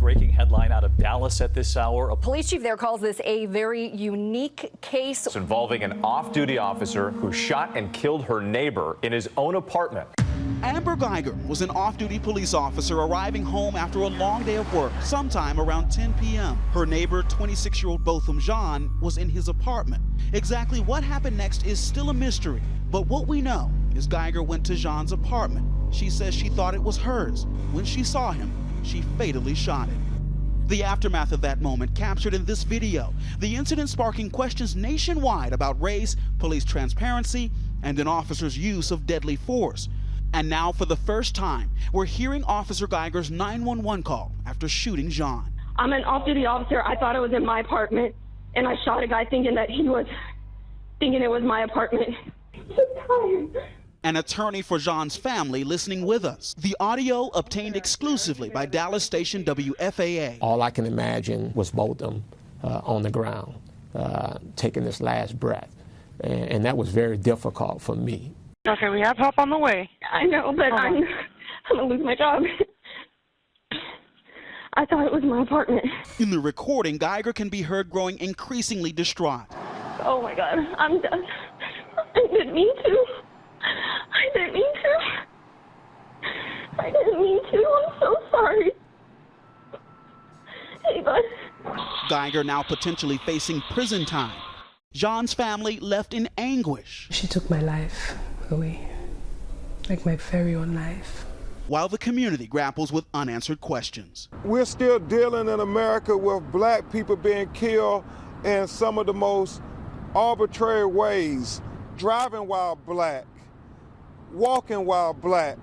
breaking headline out of Dallas at this hour. A police chief there calls this a very unique case. It's involving an off-duty officer who shot and killed her neighbor in his own apartment. Amber Guyger was an off-duty police officer arriving home after a long day of work sometime around 10 p.m. Her neighbor, 26-year-old Botham Jean, was in his apartment. Exactly what happened next is still a mystery, but what we know is Guyger went to Jean's apartment. She says she thought it was hers. When she saw him, she fatally shot him. The aftermath of that moment captured in this video, the incident sparking questions nationwide about race, police transparency, and an officer's use of deadly force. And now, for the first time, we're hearing Officer Guyger's 911 call after shooting Jean. I'm an off-duty officer. I thought it was in my apartment, and I shot a guy thinking it was my apartment. I'm so tired. An attorney for Jean's family listening with us. The audio obtained exclusively by Dallas station WFAA. All I can imagine was Botham on the ground, taking his last breath. And that was very difficult for me. Okay, we have help on the way. I know, but I'm gonna lose my job. I thought it was my apartment. In the recording, Guyger can be heard growing increasingly distraught. Oh my God, I'm done. I didn't mean to. I didn't mean to. I'm so sorry. Hey, bud. Guyger now potentially facing prison time. Jean's family left in anguish. She took my life away, like my very own life. While the community grapples with unanswered questions. We're still dealing in America with black people being killed in some of the most arbitrary ways. Driving while black, walking while black,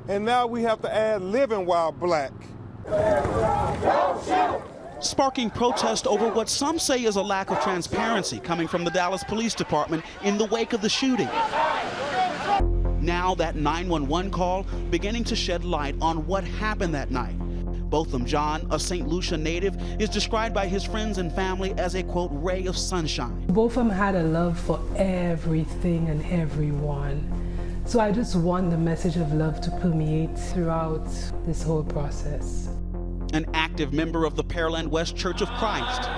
and now we have to add living while black. Sparking protest over what some say is a lack of transparency coming from the Dallas Police Department in the wake of the shooting. Now that 911 call beginning to shed light on what happened that night. Botham Jean, a St. Lucia native, is described by his friends and family as a, quote, ray of sunshine. Botham had a love for everything and everyone. So I just want the message of love to permeate throughout this whole process. An active member of the Pearland West Church of Christ.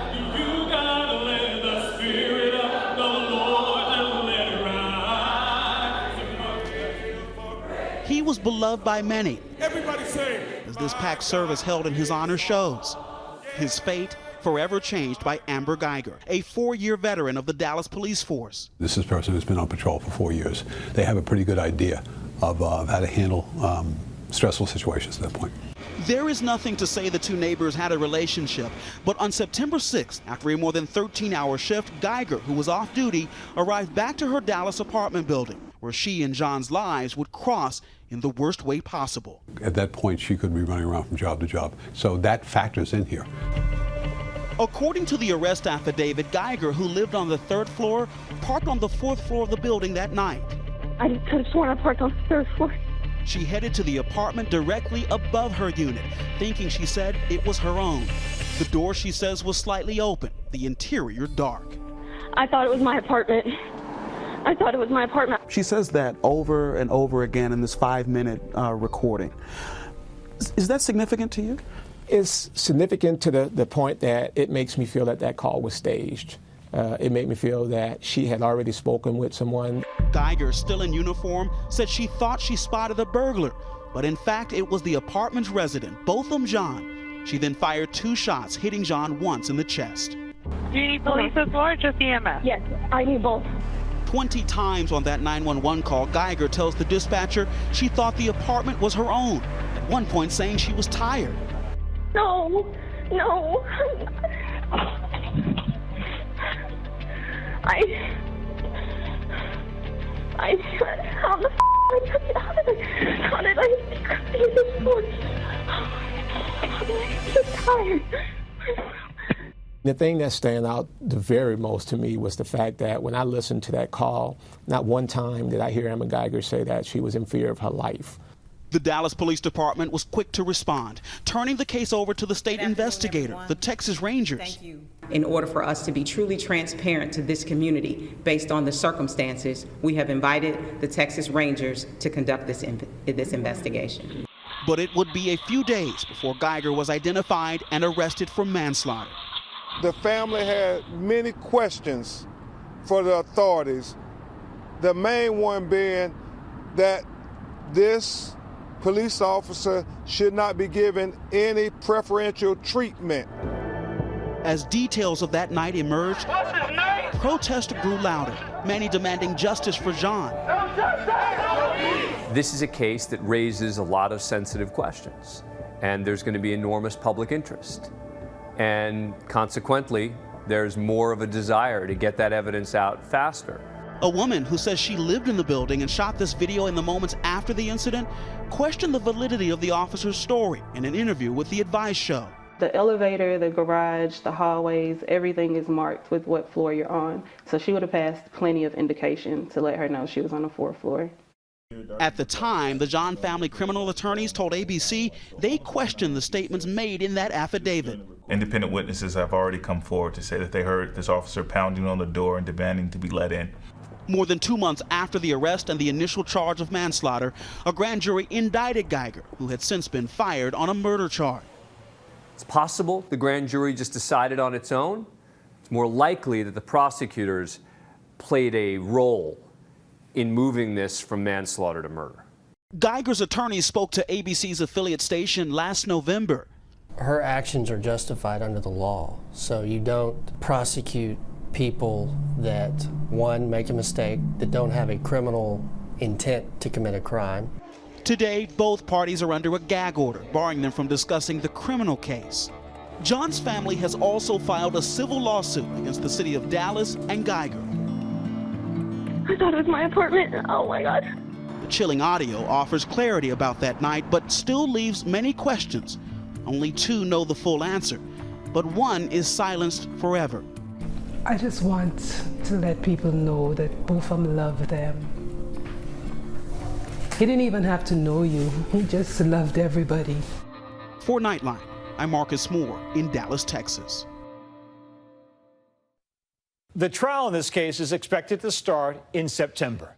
He was beloved by many, as this packed service held in his honor shows. His fate forever changed by Amber Guyger, a 4-year veteran of the Dallas Police Force. This is a person who's been on patrol for 4 years. They have a pretty good idea of how to handle stressful situations at that point. There is nothing to say the two neighbors had a relationship, but on September 6th, after a more than 13-hour shift, Guyger, who was off duty, arrived back to her Dallas apartment building, where she and Jean's lives would cross in the worst way possible. At that point, she could be running around from job to job, so that factors in here. According to the arrest affidavit, Guyger, who lived on the 3rd floor, parked on the 4th floor of the building that night. I just could have sworn I parked on the 3rd floor. She headed to the apartment directly above her unit, thinking, she said, it was her own. The door, she says, was slightly open, the interior dark. I thought it was my apartment. I thought it was my apartment. She says that over and over again in this 5-minute recording. Is that significant to you? It's significant to the point that it makes me feel that that call was staged. It made me feel that she had already spoken with someone. Guyger, still in uniform, said she thought she spotted a burglar, but in fact it was the apartment's resident, Botham Jean. She then fired 2 shots, hitting Jean once in the chest. Do you need police as well or just EMS? Yes, I need both. 20 times on that 911 call, Guyger tells the dispatcher she thought the apartment was her own, at one point saying she was tired. No. How did I do this for? I'm so tired. The thing that stand out the very most to me was the fact that when I listened to that call, not one time did I hear Amber Guyger say that she was in fear of her life. The Dallas Police Department was quick to respond, turning the case over to the state investigator, the Texas Rangers. Thank you. In order for us to be truly transparent to this community based on the circumstances, we have invited the Texas Rangers to conduct this investigation. But it would be a few days before Guyger was identified and arrested for manslaughter. The family had many questions for the authorities, the main one being that this police officer should not be given any preferential treatment. As details of that night emerged, protests grew louder, many demanding justice for Jean. This is a case that raises a lot of sensitive questions, and there's going to be enormous public interest. And consequently, there's more of a desire to get that evidence out faster. A woman who says she lived in the building and shot this video in the moments after the incident questioned the validity of the officer's story in an interview with The Advice Show. The elevator, the garage, the hallways, everything is marked with what floor you're on. So she would have passed plenty of indication to let her know she was on the 4th floor. At the time, the Jean family criminal attorneys told ABC they questioned the statements made in that affidavit. Independent witnesses have already come forward to say that they heard this officer pounding on the door and demanding to be let in. More than 2 months after the arrest and the initial charge of manslaughter, a grand jury indicted Guyger, who had since been fired on a murder charge. It's possible the grand jury just decided on its own. It's more likely that the prosecutors played a role in moving this from manslaughter to murder. Guyger's attorney spoke to ABC's affiliate station last November. Her actions are justified under the law, so you don't prosecute people that, one, make a mistake, that don't have a criminal intent to commit a crime. Today, both parties are under a gag order, barring them from discussing the criminal case. John's family has also filed a civil lawsuit against the city of Dallas and Guyger. I thought it was my apartment. Oh my God. The chilling audio offers clarity about that night, but still leaves many questions. Only 2 know the full answer, but one is silenced forever. I just want to let people know that Botham loved them. He didn't even have to know you. He just loved everybody. For Nightline, I'm Marcus Moore in Dallas, Texas. The trial in this case is expected to start in September.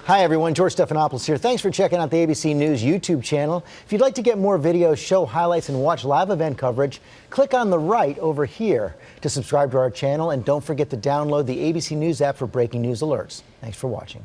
Hi, everyone. George Stephanopoulos here. Thanks for checking out the ABC News YouTube channel. If you'd like to get more videos, show highlights, and watch live event coverage, click on the right over here to subscribe to our channel. And don't forget to download the ABC News app for breaking news alerts. Thanks for watching.